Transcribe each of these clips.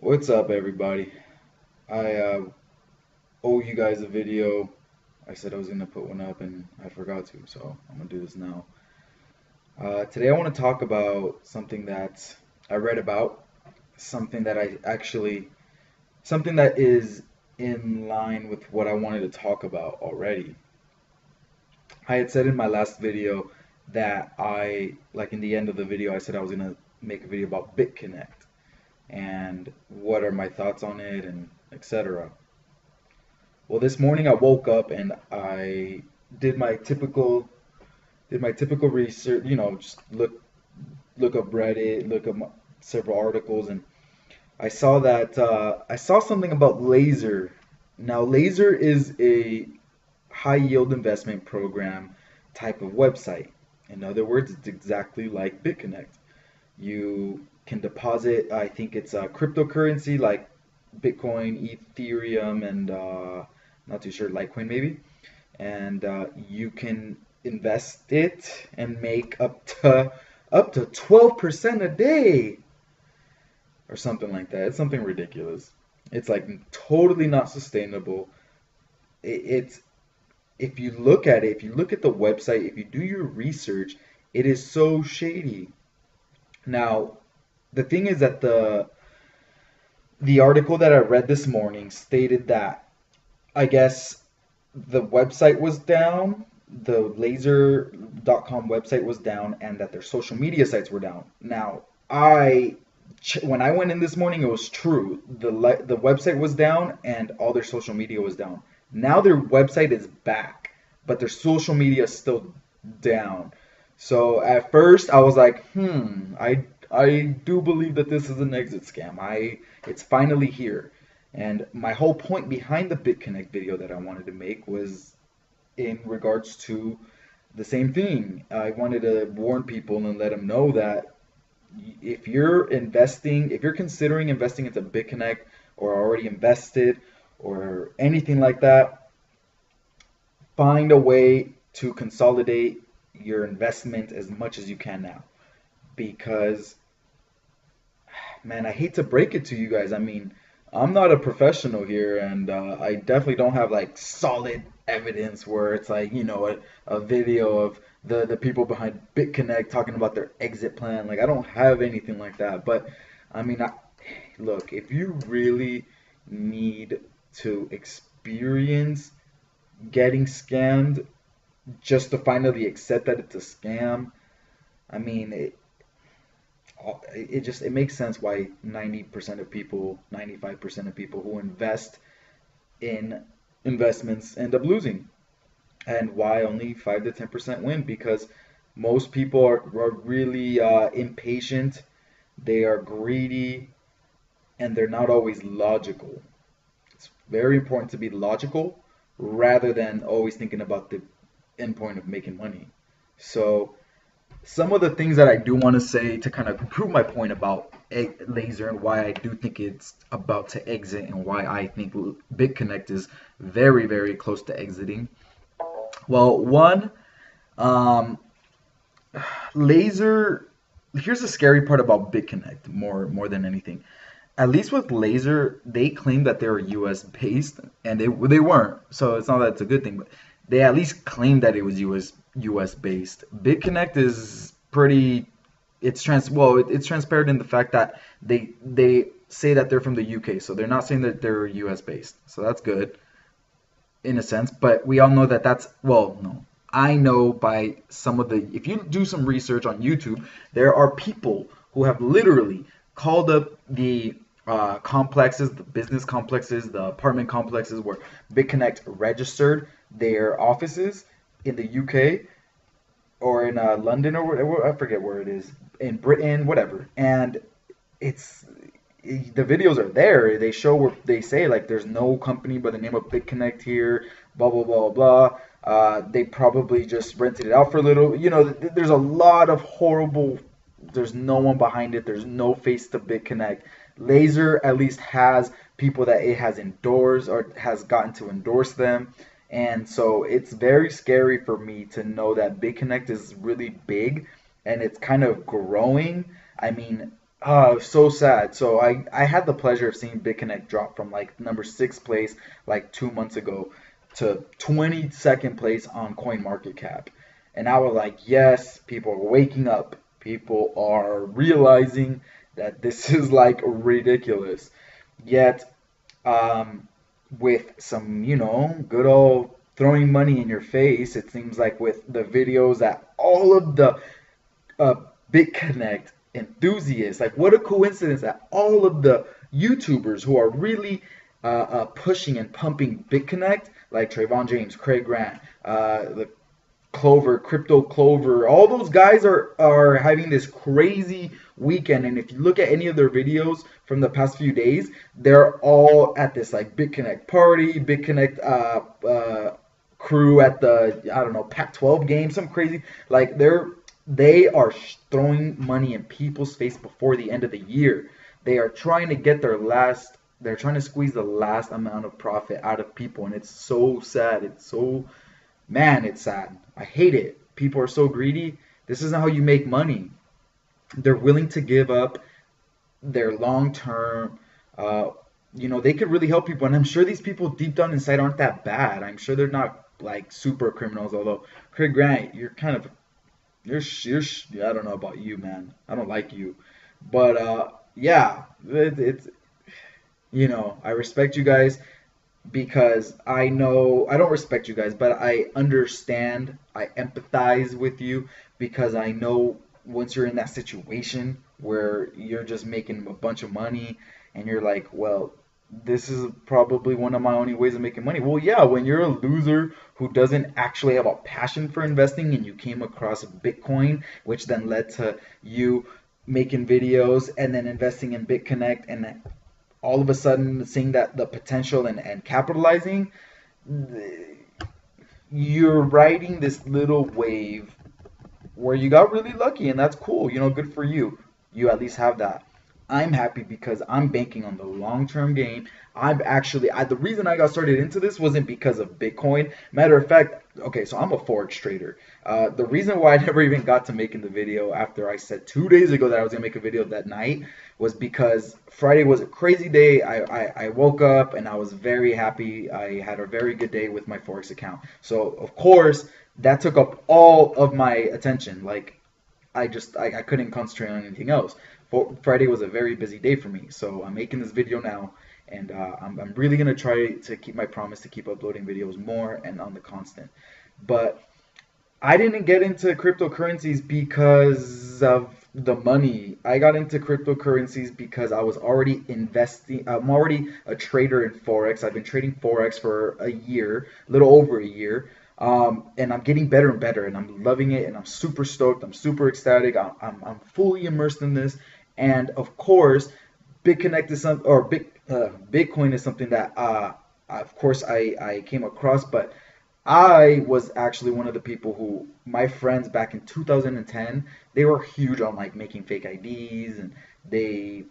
What's up, everybody? I owe you guys a video. I said I was gonna put one up and I forgot to, so I'm gonna do this now. Today I want to talk about something that I read about, something that something that is in line with what I wanted to talk about already. I had said in my last video that like in the end of the video, I said I was gonna make a video about Bitconnect and what are my thoughts on it and etc. Well, this morning I woke up and I did my typical research, just look up Reddit, look up several articles, and I saw something about Laser. Now, Laser is a high yield investment program type of website. In other words, it's exactly like BitConnect. You can deposit, I think it's a cryptocurrency like Bitcoin, Ethereum, and not too sure, Litecoin maybe. And you can invest it and make up to 12% a day or something like that. It's something ridiculous. It's like totally not sustainable. It's if you look at it, if you look at the website, if you do your research, it is so shady. Now, the thing is that the article that I read this morning stated that I guess the website was down, the laser.com website was down, and that their social media sites were down. Now, when I went in this morning, it was true. The website was down and all their social media was down. Now their website is back, but their social media is still down. So at first I was like, I do believe that this is an exit scam. It's finally here. And my whole point behind the BitConnect video that I wanted to make was in regards to the same thing. I wanted to warn people and let them know that if you're considering investing into BitConnect or already invested or anything like that, find a way to consolidate your investment as much as you can now. Because, man, I hate to break it to you guys. I mean, I'm not a professional here, and I definitely don't have like solid evidence where it's like, a video of the people behind BitConnect talking about their exit plan. Like, I don't have anything like that. But, I mean, look, if you really need to experience getting scammed just to finally accept that it's a scam, I mean, it makes sense why 90% of people, 95% of people who invest in investments end up losing, and why only 5 to 10% win, because most people are really impatient, they are greedy, and they're not always logical. It's very important to be logical rather than always thinking about the end point of making money. So some of the things that I do want to say to kind of prove my point about Laser and why I do think it's about to exit and why I think BitConnect is very, very close to exiting. Well, one, um, Laser. Here's the scary part about BitConnect more than anything. At least with Laser, they claim that they're US based, and they weren't. So it's not that it's a good thing, but they at least claimed that it was US based. BitConnect is pretty. It's transparent in the fact that they say that they're from the UK, so they're not saying that they're US based. So that's good in a sense, but we all know that that's, well, no. I know by some of the, if you do some research on YouTube, there are people who have literally called up the complexes, the business complexes, the apartment complexes where BitConnect registered their offices in the UK or in London or whatever, I forget where it is, in Britain, whatever. And it's the videos are there. They show where they say like there's no company by the name of BitConnect here, blah blah blah blah. They probably just rented it out for a little. There's a lot of horrible. There's no one behind it. There's no face to BitConnect. Laser at least has people that it has endorsed or has gotten to endorse them. And so it's very scary for me to know that BitConnect is really big and it's kind of growing. I mean, So sad. So I had the pleasure of seeing Bitconnect drop from like number six place like 2 months ago to 22nd place on CoinMarketCap. And I was like, yes, people are waking up. People are realizing that this is like ridiculous. Yet, um, with some, good old throwing money in your face, it seems like with the videos that all of the uh, BitConnect enthusiasts. Like, what a coincidence that all of the YouTubers who are really pushing and pumping BitConnect, like Trayvon James, Craig Grant, the Clover, Crypto Clover, all those guys are having this crazy weekend. And if you look at any of their videos from the past few days, they're all at this like BitConnect party, BitConnect crew at the I don't know Pac-12 game, some crazy like they are throwing money in people's face before the end of the year. They are trying to get their last. They're trying to squeeze the last amount of profit out of people, and it's so sad. It's so Man, it's sad. I hate it. People are so greedy. This isn't how you make money. They're willing to give up their long term. Uh, they could really help people, and I'm sure these people deep down inside aren't that bad. I'm sure they're not like super criminals. Although Craig Grant, you're kind of I don't know about you, man. I don't like you, but yeah, it's I respect you guys because I know I don't respect you guys, but I understand, I empathize with you because I know once you're in that situation where you're just making a bunch of money and you're like, well, this is probably one of my only ways of making money. Well, yeah, when you're a loser who doesn't actually have a passion for investing and you came across Bitcoin, which then led to you making videos and then investing in BitConnect and all of a sudden seeing that the potential and capitalizing, you're riding this little wave where you got really lucky, and that's cool. Good for you. You at least have that. I'm happy because I'm banking on the long term gain. The reason I got started into this wasn't because of Bitcoin. Matter of fact, okay, so I'm a forex trader. The reason why I never even got to making the video after I said 2 days ago that I was gonna make a video that night was because Friday was a crazy day. I woke up and I was very happy. I had a very good day with my forex account. So of course that took up all of my attention. Like I couldn't concentrate on anything else. Friday was a very busy day for me, so I'm making this video now, and I'm really gonna try to keep my promise to keep uploading videos more and on the constant. But I didn't get into cryptocurrencies because of the money. I got into cryptocurrencies because I was already investing. I'm already a trader in Forex. I've been trading Forex for a year, a little over a year. And I'm getting better and better, and I'm loving it, and I'm super stoked. I'm super ecstatic. I'm fully immersed in this. And of course, BitConnect is Bitcoin is something that, of course, I came across, but I was actually one of the people who my friends back in 2010 they were huge on like making fake IDs and they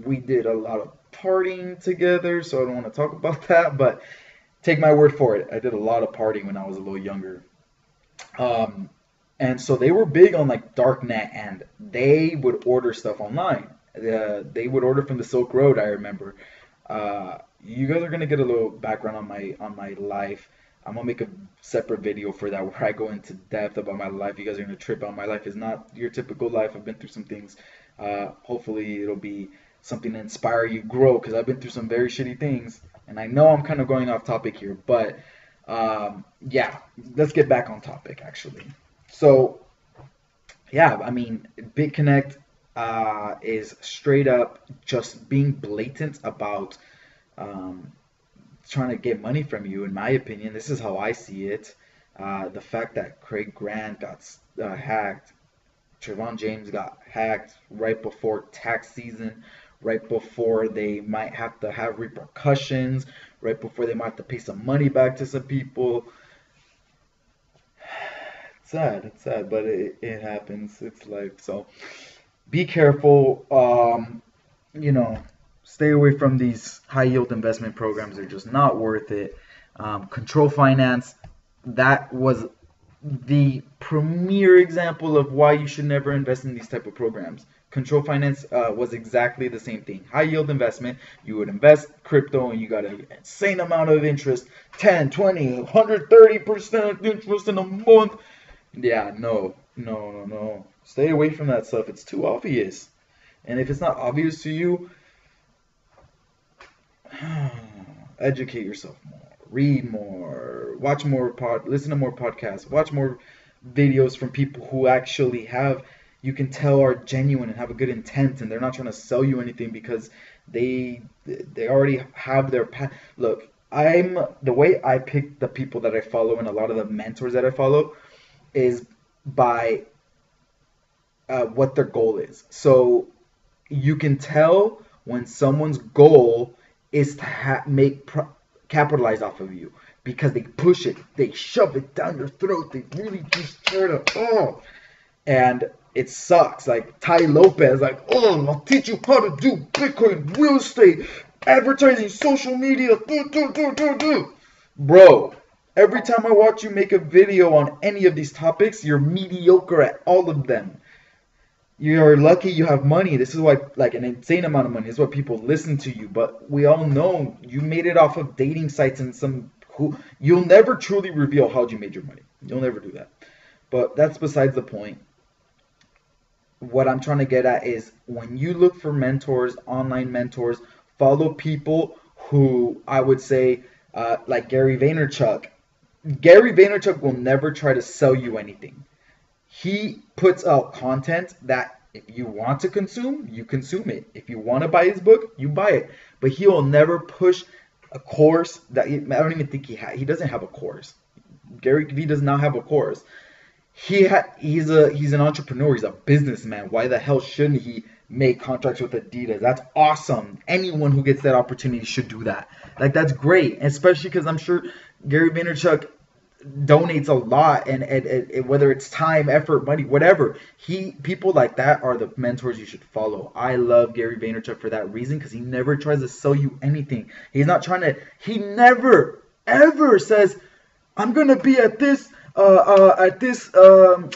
we did a lot of partying together, so I don't want to talk about that, but take my word for it. I did a lot of partying when I was a little younger. Um, and so they were big on like darknet and they would order stuff online. They would order from the Silk Road, I remember. You guys are gonna get a little background on my life. I'm gonna make a separate video for that where I go into depth about my life. You guys are gonna trip out. My life is not your typical life. I've been through some things. Hopefully it'll be something to inspire you grow because I've been through some very shitty things. And I know I'm kind of going off topic here, but yeah, let's get back on topic actually. So yeah, I mean, BitConnect is straight up just being blatant about um, trying to get money from you. In my opinion, this is how I see it. The fact that Craig Grant got hacked, Trayvon James got hacked right before tax season, right before they might have to have repercussions, right before they might have to pay some money back to some people. It's sad, but it happens. It's life. So be careful. You know, stay away from these high yield investment programs. They're just not worth it. Control finance, that was the premier example of why you should never invest in these type of programs. Control finance was exactly the same thing. High yield investment. You would invest crypto and you got an insane amount of interest, 10, 20, 130% interest in a month. Yeah, no. Stay away from that stuff. It's too obvious. And if it's not obvious to you, educate yourself more, read more, watch more listen to more podcasts, watch more videos from people who actually have, you can tell, are genuine and have a good intent, and they're not trying to sell you anything because they already have their look. I'm the way I pick the people that I follow and a lot of the mentors that I follow is by what their goal is. So you can tell when someone's goal is to capitalize off of you because they push it, they shove it down your throat, they really just try to, and it sucks. Like Tai Lopez, like, I'll teach you how to do Bitcoin, real estate, advertising, social media, do. Bro, every time I watch you make a video on any of these topics, you're mediocre at all of them. You're lucky you have money. This is why, like, an insane amount of money. This is why people listen to you. But we all know you made it off of dating sites and you'll never truly reveal how you made your money. You'll never do that. But that's besides the point. What I'm trying to get at is when you look for mentors, online mentors, follow people who I would say, like Gary Vaynerchuk. Gary Vaynerchuk will never try to sell you anything. He puts out content that if you want to consume, you consume it. If you want to buy his book, you buy it. But he will never push a course that I don't even think he doesn't have a course. Gary Vee does not have a course. He's an entrepreneur. He's a businessman. Why the hell shouldn't he make contracts with Adidas? That's awesome. Anyone who gets that opportunity should do that. Like, that's great, especially because I'm sure Gary Vaynerchuk donates a lot, and whether it's time, effort, money, whatever, people like that are the mentors you should follow. I love Gary Vaynerchuk for that reason, because he never tries to sell you anything. He never ever says, I'm gonna be at this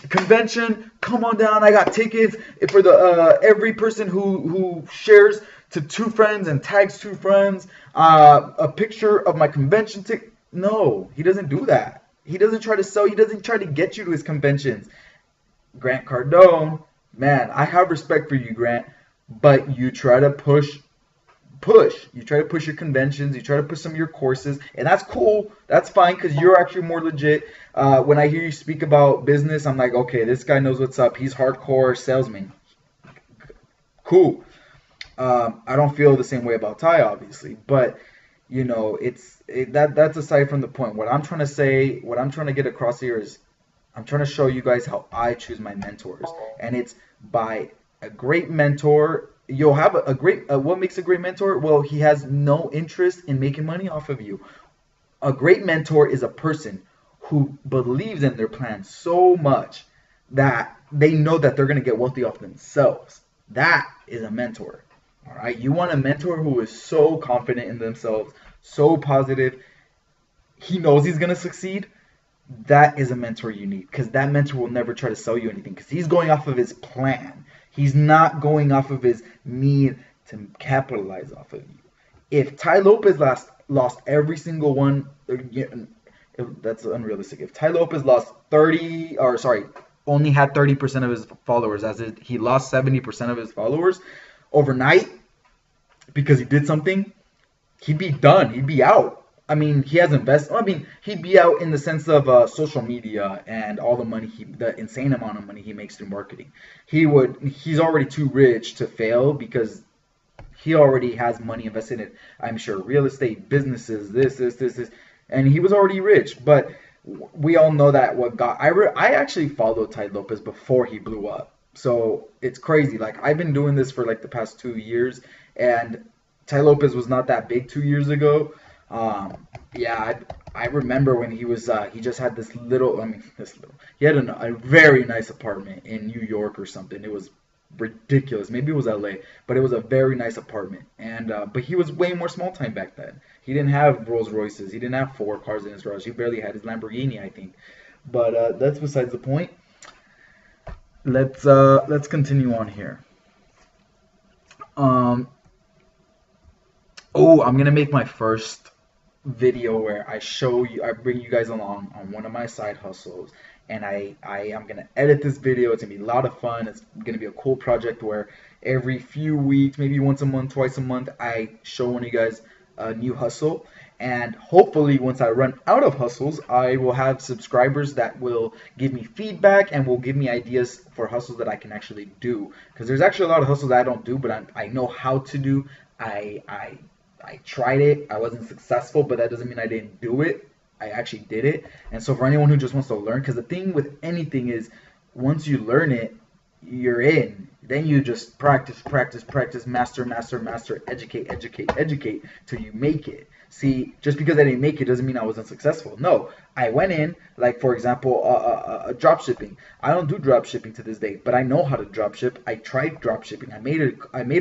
convention, come on down, I got tickets for the every person who shares to 2 friends and tags 2 friends a picture of my convention ticket. No, he doesn't do that. He doesn't try to sell. He doesn't try to get you to his conventions. Grant Cardone, man, I have respect for you, Grant, but you try to push. You try to push your conventions. You try to push some of your courses, and that's cool. That's fine because you're actually more legit. When I hear you speak about business, I'm like, okay, this guy knows what's up. He's hardcore salesman. Cool. I don't feel the same way about Ty, obviously, but you know, that's aside from the point. What I'm trying to say, what I'm trying to get across here is I'm trying to show you guys how I choose my mentors. And it's by a great mentor. You'll have a great, what makes a great mentor? Well, he has no interest in making money off of you. A great mentor is a person who believes in their plan so much that they know that they're going to get wealthy off themselves. That is a mentor. All right, you want a mentor who is so confident in themselves, so positive, he knows he's going to succeed. That is a mentor you need, because that mentor will never try to sell you anything, because he's going off of his plan. He's not going off of his need to capitalize off of you. If Tai Lopez lost every single one, that's unrealistic. If Tai Lopez only had 30% of his followers, he lost 70% of his followers overnight because he did something, he'd be done. He'd be out. I mean, he has invested. I mean, he'd be out in the sense of social media and all the money, the insane amount of money he makes through marketing. He's already too rich to fail because he already has money invested in, I'm sure, real estate, businesses, this, and he was already rich. But we all know that I actually followed Tai Lopez before he blew up. So it's crazy. Like, I've been doing this for like the past 2 years, and Tai Lopez was not that big 2 years ago. I remember when he just had he had a very nice apartment in New York or something. It was ridiculous. Maybe it was LA, but it was a very nice apartment. And but he was way more small time back then. He didn't have Rolls Royces. He didn't have 4 cars in his garage. He barely had his Lamborghini, I think. But that's besides the point. Let's continue on here. Um, oh, I'm gonna make my first video where I bring you guys along on one of my side hustles, and I am gonna edit this video. It's gonna be a lot of fun. It's gonna be a cool project where every few weeks, maybe once a month, twice a month, I show one of you guys a new hustle. And hopefully, once I run out of hustles, I will have subscribers that will give me feedback and will give me ideas for hustles that I can actually do. Because there's actually a lot of hustles that I don't do, but I know how to do. I, I I tried it. I wasn't successful, but that doesn't mean I didn't do it. I actually did it. And so for anyone who just wants to learn, because the thing with anything is once you learn it, you're in. Then you just practice, practice, practice, master, master, master, educate, educate, educate till you make it. See, just because I didn't make it doesn't mean I wasn't successful. No, I went in, like for example, drop shipping. I don't do drop shipping to this day, but I know how to drop ship. I tried drop shipping. I made a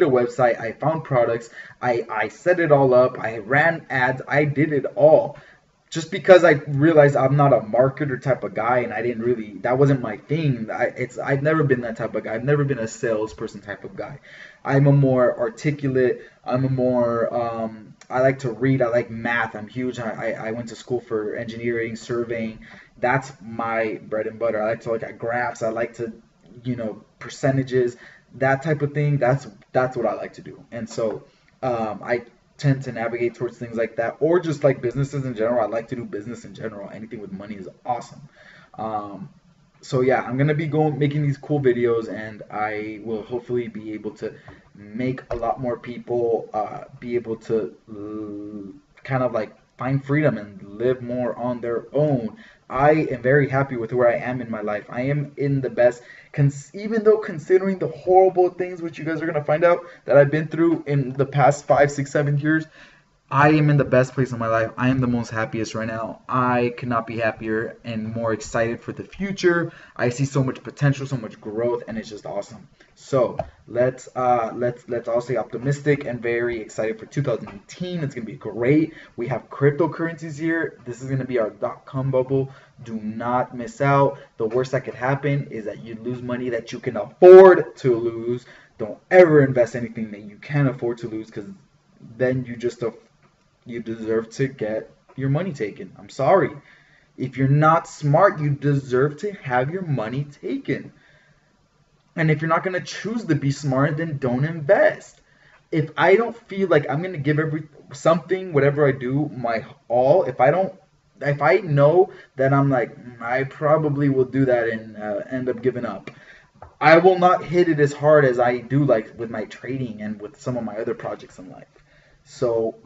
website. I found products. I set it all up. I ran ads. I did it all just because I realized I'm not a marketer type of guy, and I didn't really, that wasn't my thing. I've never been that type of guy. I've never been a salesperson type of guy. I'm a more articulate. I'm a more I like to read. I like math. I'm huge. I went to school for engineering, surveying. That's my bread and butter. I like to look at graphs. I like to, percentages, that type of thing. That's what I like to do. And so I tend to navigate towards things like that, or just like businesses in general. I like to do business in general. Anything with money is awesome. Um, so yeah, I'm gonna be making these cool videos, and I will hopefully be able to make a lot more people be able to kind of like find freedom and live more on their own. I am very happy with where I am in my life. I am in the best, even though considering the horrible things which you guys are gonna find out that I've been through in the past 5, 6, 7 years. I am in the best place in my life. I am the most happiest right now. I could not be happier and more excited for the future. I see so much potential, so much growth, and it's just awesome. So let's all stay optimistic and very excited for 2018. It's gonna be great. We have cryptocurrencies here. This is gonna be our .com bubble. Do not miss out. The worst that could happen is that you lose money that you can afford to lose. Don't ever invest anything that you can't afford to lose, because then you deserve to get your money taken. I'm sorry. If you're not smart, you deserve to have your money taken. And if you're not going to choose to be smart, then don't invest. If I don't feel like I'm going to give whatever I do, my all, if I know that I'm like, I probably will do that and end up giving up, I will not hit it as hard as I do like with my trading and with some of my other projects in life. So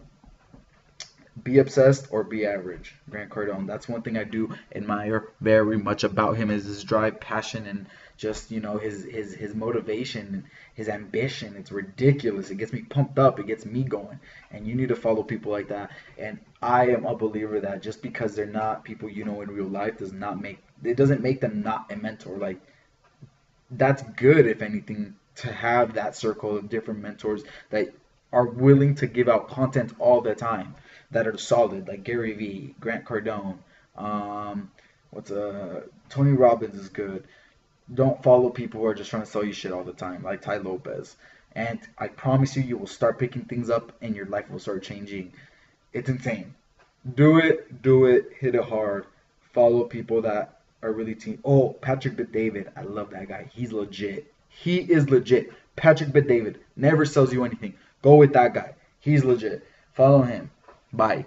be obsessed or be average. Grant Cardone. That's one thing I do admire very much about him, is his drive, passion, and just his motivation, his ambition. It's ridiculous. It gets me pumped up. It gets me going. And you need to follow people like that. And I am a believer that just because they're not people in real life doesn't make them not a mentor. Like, that's good, if anything, to have that circle of different mentors that are willing to give out content all the time, that are solid, like Gary Vee, Grant Cardone, um, what's Tony Robbins is good. Don't follow people who are just trying to sell you shit all the time, like Ty Lopez. And I promise you, you will start picking things up, and your life will start changing. It's insane. Do it, hit it hard. Follow people that are really team. Oh, Patrick Bet-David, I love that guy. He's legit. He is legit. Patrick Bet-David never sells you anything. Go with that guy. He's legit. Follow him. Bye.